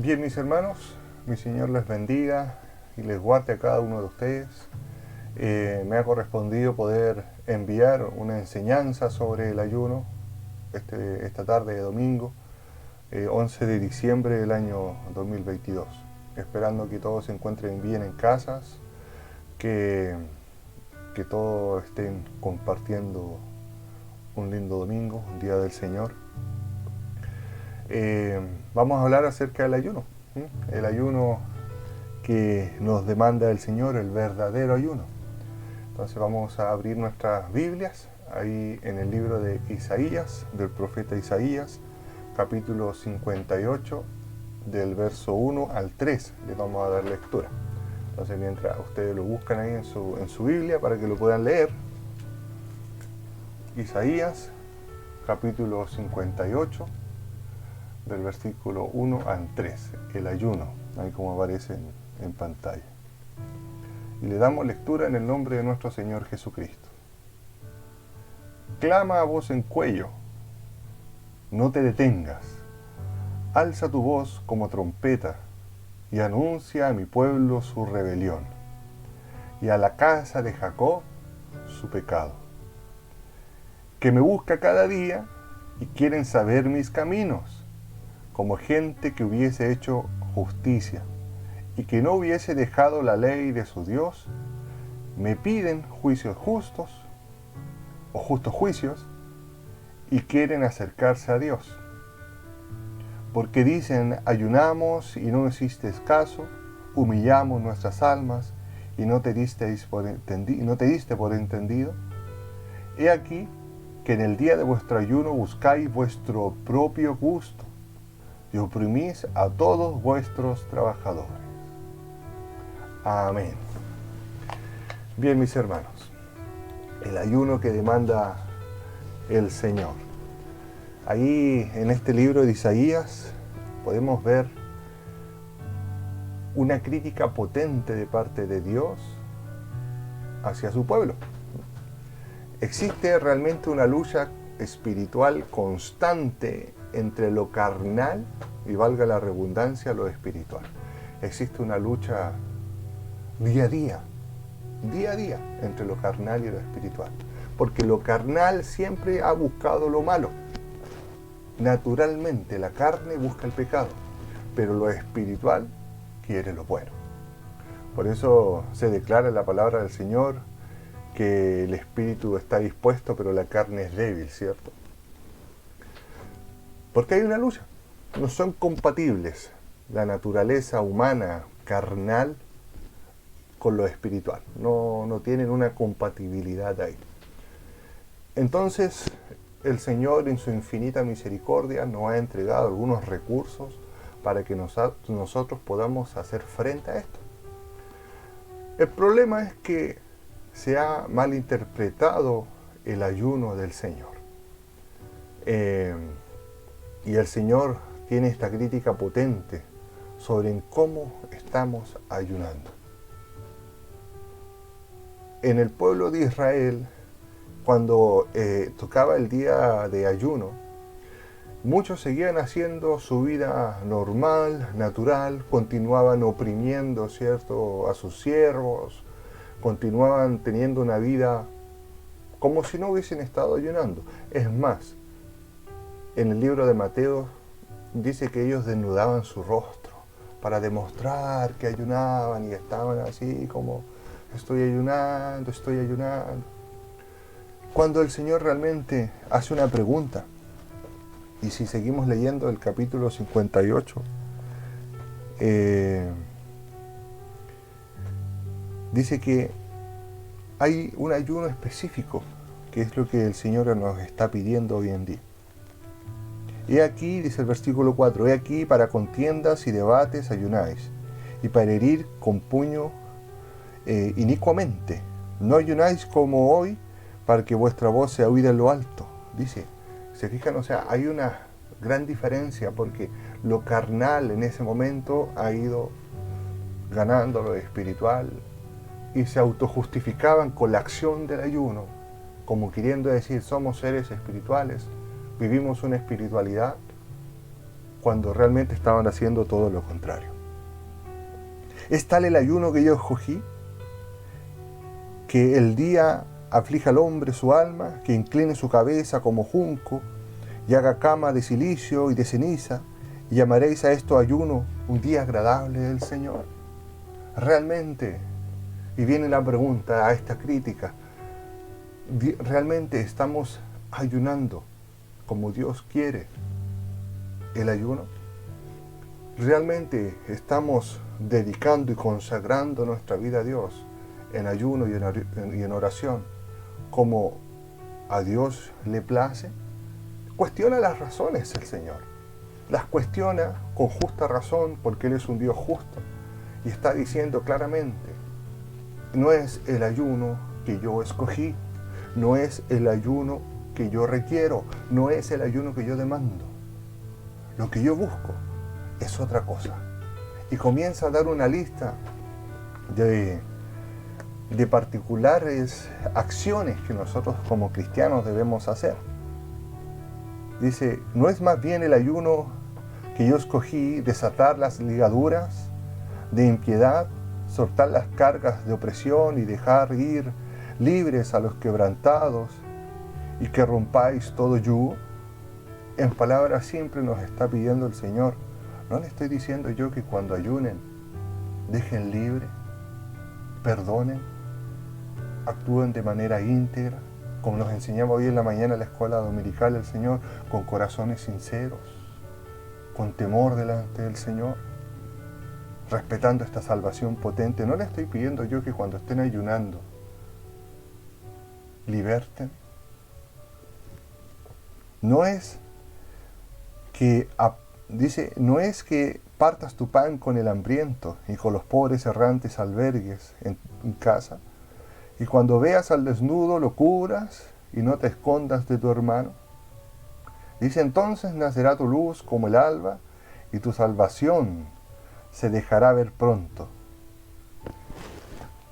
Bien, mis hermanos, mi Señor les bendiga y les guarde a cada uno de ustedes. Me ha correspondido poder enviar una enseñanza sobre el ayuno esta tarde de domingo, 11 de diciembre del año 2022. Esperando que todos se encuentren bien en casas, que todos estén compartiendo un lindo domingo, un día del Señor. Vamos a hablar acerca del ayuno. El ayuno que nos demanda el Señor, el verdadero ayuno. Entonces vamos a abrir nuestras Biblias ahí en el libro de Isaías, del profeta Isaías, capítulo 58, del verso 1 al 3. Le vamos a dar lectura. Entonces mientras ustedes lo buscan ahí en su Biblia para que lo puedan leer, Isaías, capítulo 58, del versículo 1 al 3, el ayuno, ahí como aparece en pantalla. Y le damos lectura en el nombre de nuestro Señor Jesucristo. Clama a voz en cuello, no te detengas, alza tu voz como trompeta y anuncia a mi pueblo su rebelión y a la casa de Jacob su pecado, que me busca cada día y quieren saber mis caminos, como gente que hubiese hecho justicia y que no hubiese dejado la ley de su Dios, me piden juicios justos o justos juicios y quieren acercarse a Dios. Porque dicen, ayunamos y no hiciste caso, humillamos nuestras almas y no te diste por entendido. He aquí que en el día de vuestro ayuno buscáis vuestro propio gusto y oprimís a todos vuestros trabajadores. Amén. Bien, mis hermanos, el ayuno que demanda el Señor. Ahí en este libro de Isaías podemos ver una crítica potente de parte de Dios hacia su pueblo. Existe realmente una lucha espiritual constante entre lo carnal y, valga la redundancia, lo espiritual. Existe una lucha día a día entre lo carnal y lo espiritual, porque lo carnal siempre ha buscado lo malo. Naturalmente la carne busca el pecado, pero lo espiritual quiere lo bueno. Por eso se declara en la palabra del Señor que el espíritu está dispuesto, pero la carne es débil, ¿cierto? Porque hay una lucha. No son compatibles la naturaleza humana, carnal, con lo espiritual. No tienen una compatibilidad ahí. Entonces, el Señor en su infinita misericordia nos ha entregado algunos recursos para que nosotros podamos hacer frente a esto. El problema es que se ha malinterpretado el ayuno del Señor. Y el Señor tiene esta crítica potente sobre cómo estamos ayunando. En el pueblo de Israel, cuando tocaba el día de ayuno, muchos seguían haciendo su vida normal, natural, continuaban oprimiendo, ¿cierto?, a sus siervos, continuaban teniendo una vida como si no hubiesen estado ayunando. Es más, en el libro de Mateo dice que ellos desnudaban su rostro para demostrar que ayunaban y estaban así como, estoy ayunando. Cuando el Señor realmente hace una pregunta, y si seguimos leyendo el capítulo 58, dice que hay un ayuno específico, que es lo que el Señor nos está pidiendo hoy en día. He aquí, dice el versículo 4, he aquí para contiendas y debates ayunáis, y para herir con puño inicuamente. No ayunáis como hoy, para que vuestra voz sea oída en lo alto. Dice, se fijan, o sea, hay una gran diferencia, porque lo carnal en ese momento ha ido ganando lo espiritual, y se autojustificaban con la acción del ayuno, como queriendo decir, somos seres espirituales, vivimos una espiritualidad, cuando realmente estaban haciendo todo lo contrario. Es tal el ayuno que yo escogí, que el día aflija al hombre su alma, que incline su cabeza como junco, y haga cama de silicio y de ceniza, y llamaréis a esto ayuno un día agradable del Señor. Realmente, y viene la pregunta a esta crítica, ¿realmente estamos ayunando como Dios quiere el ayuno? ¿Realmente estamos dedicando y consagrando nuestra vida a Dios en ayuno y en oración como a Dios le place? Cuestiona las razones el Señor. Las cuestiona con justa razón porque Él es un Dios justo. Y está diciendo claramente, no es el ayuno que yo escogí, no es el ayuno que yo requiero, no es el ayuno que yo demando. Lo que yo busco es otra cosa. Y comienza a dar una lista de particulares acciones que nosotros como cristianos debemos hacer. Dice, ¿no es más bien el ayuno que yo escogí desatar las ligaduras de impiedad, soltar las cargas de opresión y dejar ir libres a los quebrantados y que rompáis todo yugo? En palabras simples nos está pidiendo el Señor. No le estoy diciendo yo que cuando ayunen dejen libre, perdonen, actúen de manera íntegra, como nos enseñaba hoy en la mañana en la escuela dominical el Señor, con corazones sinceros, con temor delante del Señor, respetando esta salvación potente. No le estoy pidiendo yo que cuando estén ayunando liberten. No es que, dice, no es que partas tu pan con el hambriento y con los pobres errantes albergues en casa, y cuando veas al desnudo lo cubras y no te escondas de tu hermano. Dice, entonces nacerá tu luz como el alba y tu salvación se dejará ver pronto.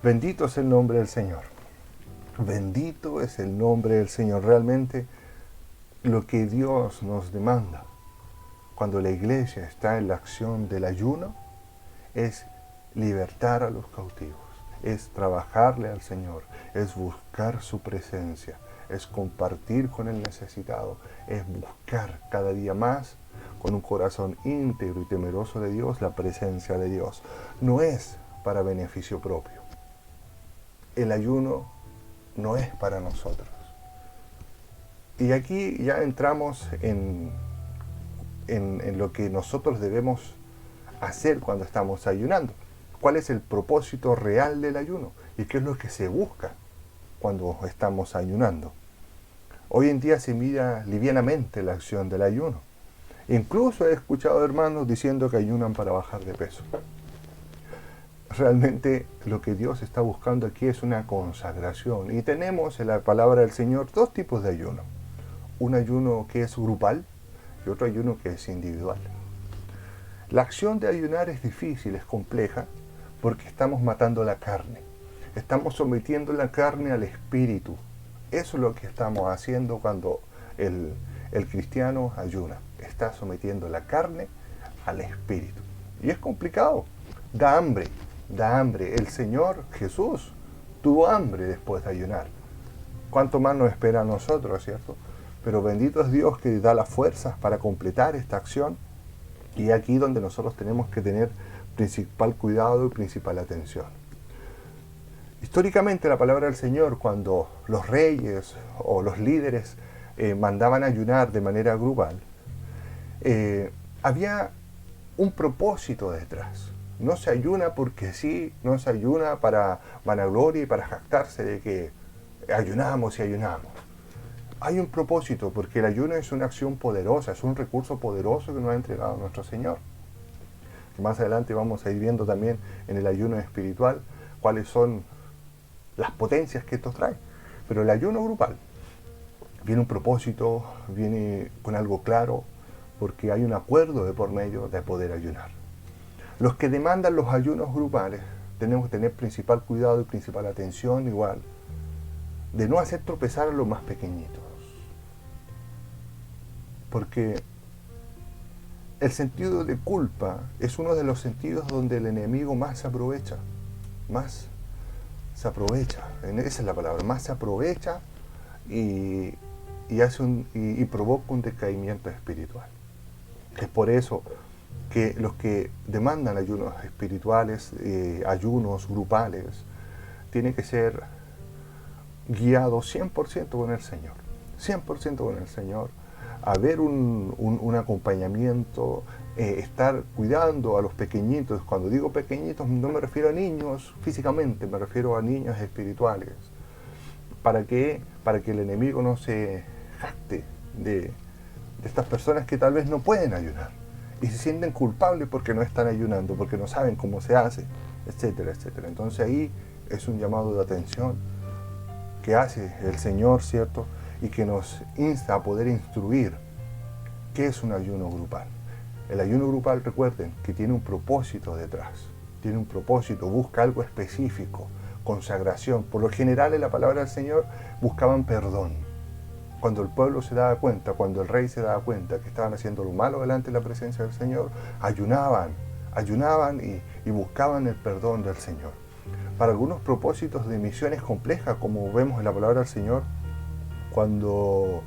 Bendito es el nombre del Señor. Bendito es el nombre del Señor. Realmente lo que Dios nos demanda cuando la iglesia está en la acción del ayuno es libertar a los cautivos, es trabajarle al Señor, es buscar su presencia, es compartir con el necesitado, es buscar cada día más con un corazón íntegro y temeroso de Dios la presencia de Dios. No es para beneficio propio. El ayuno no es para nosotros. Y aquí ya entramos en lo que nosotros debemos hacer cuando estamos ayunando. ¿Cuál es el propósito real del ayuno? ¿Y qué es lo que se busca cuando estamos ayunando? Hoy en día se mira livianamente la acción del ayuno. Incluso he escuchado hermanos diciendo que ayunan para bajar de peso. Realmente lo que Dios está buscando aquí es una consagración. Y tenemos en la palabra del Señor dos tipos de ayuno. Un ayuno que es grupal y otro ayuno que es individual. La acción de ayunar es difícil, es compleja, porque estamos matando la carne. Estamos sometiendo la carne al espíritu. Eso es lo que estamos haciendo cuando el cristiano ayuna. Está sometiendo la carne al espíritu. Y es complicado. Da hambre, da hambre. El Señor Jesús tuvo hambre después de ayunar. ¿Cuánto más nos espera a nosotros, cierto? Pero bendito es Dios que da las fuerzas para completar esta acción. Y aquí donde nosotros tenemos que tener principal cuidado y principal atención. Históricamente la palabra del Señor, cuando los reyes o los líderes mandaban ayunar de manera grupal, había un propósito detrás. No se ayuna porque sí, no se ayuna para vanagloria y para jactarse de que ayunamos y ayunamos. Hay un propósito, porque el ayuno es una acción poderosa, es un recurso poderoso que nos ha entregado nuestro Señor. Más adelante vamos a ir viendo también en el ayuno espiritual cuáles son las potencias que esto trae. Pero el ayuno grupal viene un propósito, viene con algo claro, porque hay un acuerdo de por medio de poder ayunar. Los que demandan los ayunos grupales tenemos que tener principal cuidado y principal atención igual de no hacer tropezar a los más pequeñitos. Porque El sentido de culpa es uno de los sentidos donde el enemigo más se aprovecha. Más se aprovecha. Esa es la palabra. Más se aprovecha y provoca un decaimiento espiritual. Es por eso que los que demandan ayunos espirituales, ayunos grupales, tienen que ser guiados 100% con el Señor. 100% con el Señor. Haber un acompañamiento, estar cuidando a los pequeñitos. Cuando digo pequeñitos no me refiero a niños físicamente, me refiero a niños espirituales. ¿Para qué? Para que el enemigo no se jacte de estas personas que tal vez no pueden ayunar y se sienten culpables porque no están ayunando, porque no saben cómo se hace, etcétera, etcétera. Entonces ahí es un llamado de atención que hace el Señor, ¿cierto? Y que nos insta a poder instruir qué es un ayuno grupal. El ayuno grupal, recuerden, que tiene un propósito detrás, tiene un propósito, busca algo específico, consagración. Por lo general en la palabra del Señor buscaban perdón. Cuando el pueblo se daba cuenta, cuando el rey se daba cuenta que estaban haciendo lo malo delante de la presencia del Señor, ayunaban y buscaban el perdón del Señor. Para algunos propósitos de misiones complejas, como vemos en la palabra del Señor, cuando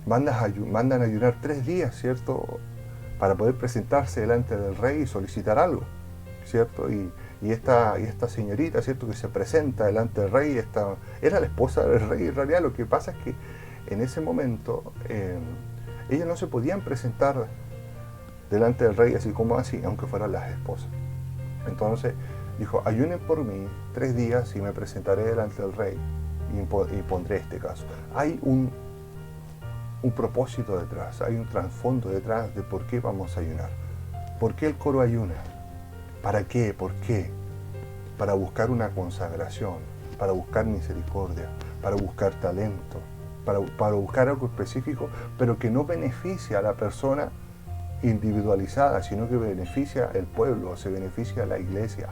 mandan a ayunar 3 días, ¿cierto? Para poder presentarse delante del rey y solicitar algo, ¿cierto? Y esta señorita, ¿cierto? Que se presenta delante del rey, era la esposa del rey. En realidad lo que pasa es que en ese momento ellas no se podían presentar delante del rey así como así, aunque fueran las esposas. Entonces dijo, ayunen por mí 3 días y me presentaré delante del rey y pondré este caso. Hay un propósito detrás, hay un trasfondo detrás de por qué vamos a ayunar. ¿Por qué el coro ayuna? ¿Para qué? ¿Por qué? Para buscar una consagración, para buscar misericordia, para buscar talento, para buscar algo específico, pero que no beneficia a la persona individualizada, sino que beneficia al pueblo, se beneficia a la iglesia.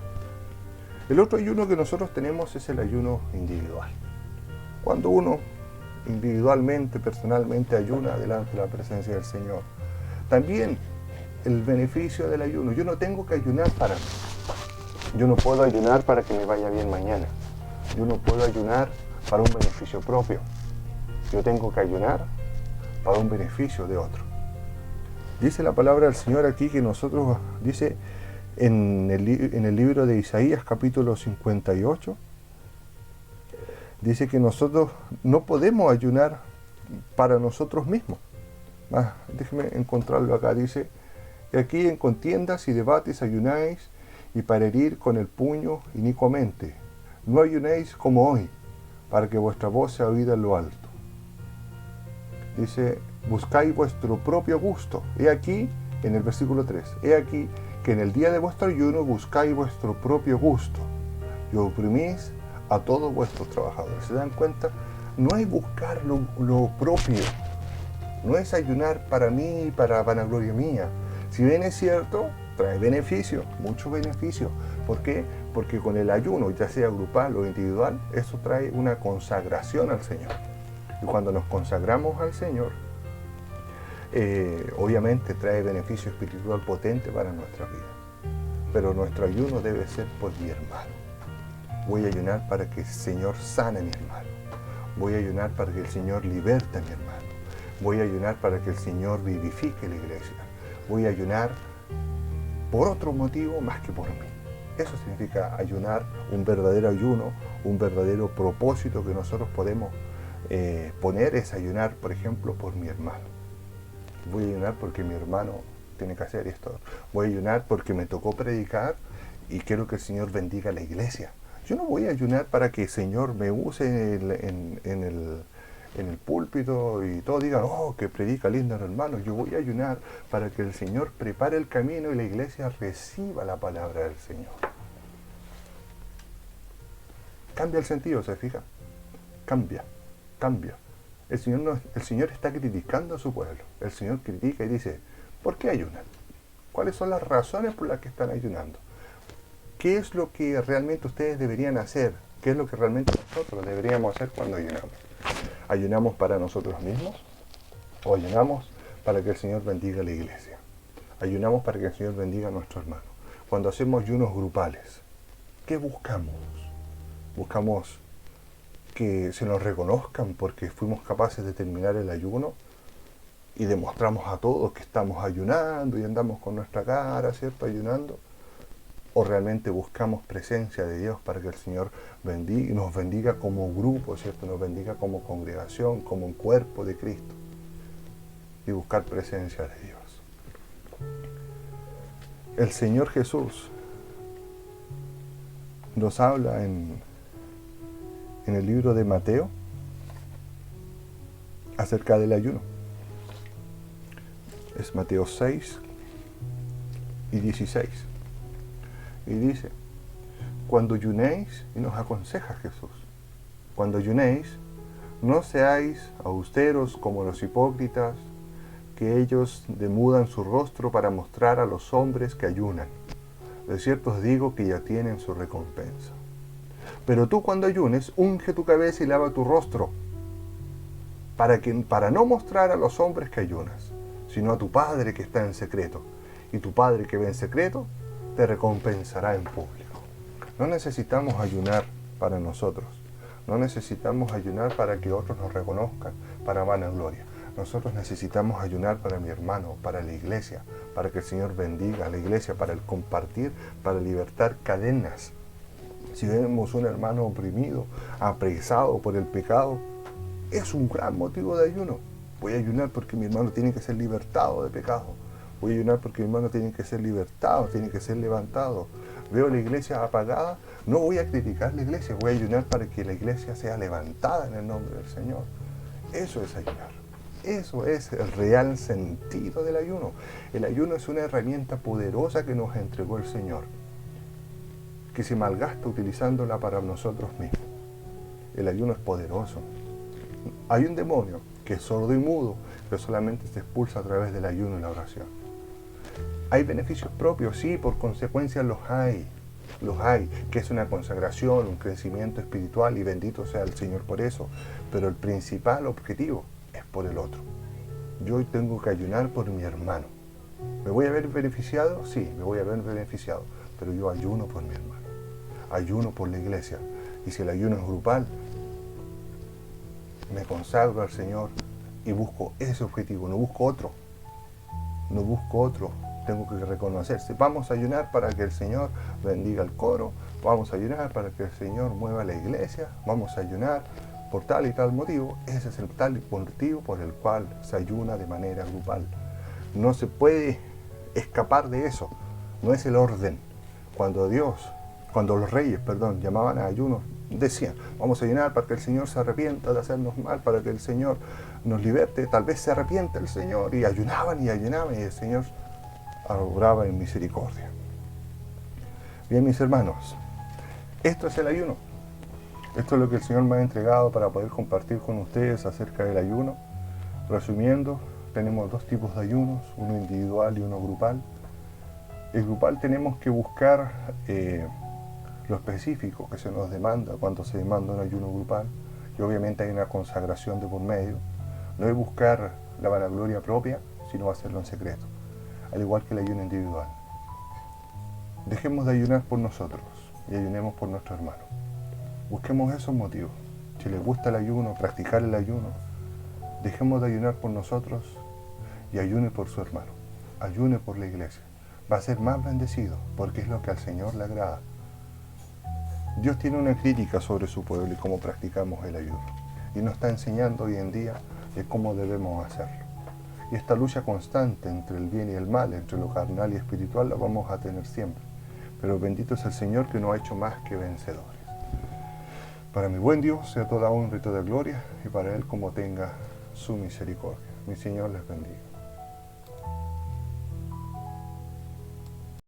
El otro ayuno que nosotros tenemos es el ayuno individual. Cuando uno individualmente, personalmente ayuna delante de la presencia del Señor. También el beneficio del ayuno. Yo no tengo que ayunar para mí. Yo no puedo ayunar para que me vaya bien mañana. Yo no puedo ayunar para un beneficio propio. Yo tengo que ayunar para un beneficio de otro. Dice la palabra del Señor aquí que nosotros, dice en el libro de Isaías capítulo 58, dice que nosotros no podemos ayunar para nosotros mismos. Déjeme encontrarlo acá. Dice, y aquí en contiendas y debates ayunáis, y para herir con el puño inicuamente. No ayunéis como hoy, para que vuestra voz sea oída en lo alto. Dice, buscáis vuestro propio gusto. He aquí, en el versículo 3, he aquí que en el día de vuestro ayuno buscáis vuestro propio gusto, y oprimís a todos vuestros trabajadores. ¿Se dan cuenta? No es buscar lo propio, no es ayunar para mí, para vanagloria mía. Si bien es cierto, trae beneficio, mucho beneficio. ¿Por qué? Porque con el ayuno, ya sea grupal o individual, eso trae una consagración al Señor. Y cuando nos consagramos al Señor, obviamente trae beneficio espiritual potente para nuestra vida. Pero nuestro ayuno debe ser por mi hermano. Voy a ayunar para que el Señor sane a mi hermano. Voy a ayunar para que el Señor liberte a mi hermano. Voy a ayunar para que el Señor vivifique la iglesia. Voy a ayunar por otro motivo más que por mí. Eso significa ayunar, un verdadero ayuno, un verdadero propósito que nosotros podemos poner es ayunar, por ejemplo, por mi hermano. Voy a ayunar porque mi hermano tiene que hacer esto. Voy a ayunar porque me tocó predicar y quiero que el Señor bendiga la iglesia. Yo no voy a ayunar para que el Señor me use en el púlpito y todos digan, oh, que predica lindo hermano. Yo voy a ayunar para que el Señor prepare el camino y la iglesia reciba la palabra del Señor. Cambia el sentido, ¿se fija? Cambia. El Señor está criticando a su pueblo. El Señor critica y dice, ¿por qué ayunan? ¿Cuáles son las razones por las que están ayunando? ¿Qué es lo que realmente ustedes deberían hacer? ¿Qué es lo que realmente nosotros deberíamos hacer cuando ayunamos? ¿Ayunamos para nosotros mismos? ¿O ayunamos para que el Señor bendiga la iglesia. Ayunamos para que el Señor bendiga a nuestro hermano. Cuando hacemos ayunos grupales, ¿qué buscamos? Buscamos que se nos reconozcan porque fuimos capaces de terminar el ayuno y demostramos a todos que estamos ayunando y andamos con nuestra cara, ¿cierto?, ayunando. O realmente buscamos presencia de Dios para que el Señor bendiga, nos bendiga como grupo, ¿cierto?, nos bendiga como congregación, como un cuerpo de Cristo, y buscar presencia de Dios. El Señor Jesús nos habla en el libro de Mateo acerca del ayuno. Es Mateo 6 y 16. Y dice, cuando ayunéis, y nos aconseja Jesús, cuando ayunéis, no seáis austeros como los hipócritas, que ellos demudan su rostro para mostrar a los hombres que ayunan. De cierto os digo que ya tienen su recompensa. Pero tú cuando ayunes, unge tu cabeza y lava tu rostro, para no mostrar a los hombres que ayunas, sino a tu Padre que está en secreto. Y tu Padre que ve en secreto, te recompensará en público. No necesitamos ayunar para nosotros. No necesitamos ayunar para que otros nos reconozcan, para vanagloria. Nosotros necesitamos ayunar para mi hermano, para la iglesia, para que el Señor bendiga a la iglesia, para el compartir, para libertar cadenas. Si vemos un hermano oprimido, apresado por el pecado, es un gran motivo de ayuno. Voy a ayunar porque mi hermano tiene que ser libertado de pecado. Voy a ayunar porque mi hermano tiene que ser libertado, tiene que ser levantado. Veo la iglesia apagada, no voy a criticar la iglesia, voy a ayunar para que la iglesia sea levantada en el nombre del Señor. Eso es ayunar. Eso es el real sentido del ayuno. El ayuno es una herramienta poderosa que nos entregó el Señor, que se malgasta utilizándola para nosotros mismos. El ayuno es poderoso. Hay un demonio que es sordo y mudo, pero solamente se expulsa a través del ayuno y la oración. Hay beneficios propios, sí, por consecuencia los hay, que es una consagración, un crecimiento espiritual, y bendito sea el Señor por eso, pero el principal objetivo es por el otro. Yo hoy tengo que ayunar por mi hermano. ¿Me voy a ver beneficiado? Sí, me voy a ver beneficiado, pero yo ayuno por mi hermano, ayuno por la iglesia, y si el ayuno es grupal, me consagro al Señor y busco ese objetivo, no busco otro, tengo que reconocerse. Vamos a ayunar para que el Señor bendiga el coro, vamos a ayunar para que el Señor mueva la iglesia, vamos a ayunar por tal y tal motivo. Ese es el tal motivo por el cual se ayuna de manera grupal. No se puede escapar de eso, no es el orden. Cuando los reyes, llamaban a ayunos, decían, vamos a ayunar para que el Señor se arrepienta de hacernos mal, para que el Señor nos liberte, tal vez se arrepienta el Señor, y ayunaban y el Señor obraba en misericordia. Bien, mis hermanos, esto es el ayuno. Esto es lo que el Señor me ha entregado para poder compartir con ustedes acerca del ayuno. Resumiendo, tenemos dos tipos de ayunos, uno individual y uno grupal. El grupal tenemos que buscar lo específico que se nos demanda cuando se demanda un ayuno grupal, y obviamente hay una consagración de por medio. No es buscar la vanagloria propia, sino hacerlo en secreto, al igual que el ayuno individual. Dejemos de ayunar por nosotros y ayunemos por nuestro hermano. Busquemos esos motivos. Si les gusta el ayuno, practicar el ayuno, dejemos de ayunar por nosotros y ayune por su hermano, ayune por la iglesia. Va a ser más bendecido porque es lo que al Señor le agrada. Dios tiene una crítica sobre su pueblo y cómo practicamos el ayuno, y nos está enseñando hoy en día de cómo debemos hacerlo. Y esta lucha constante entre el bien y el mal, entre lo carnal y espiritual, la vamos a tener siempre. Pero bendito es el Señor que nos ha hecho más que vencedores. Para mi buen Dios sea toda honra y toda gloria, y para Él como tenga su misericordia. Mi Señor les bendiga.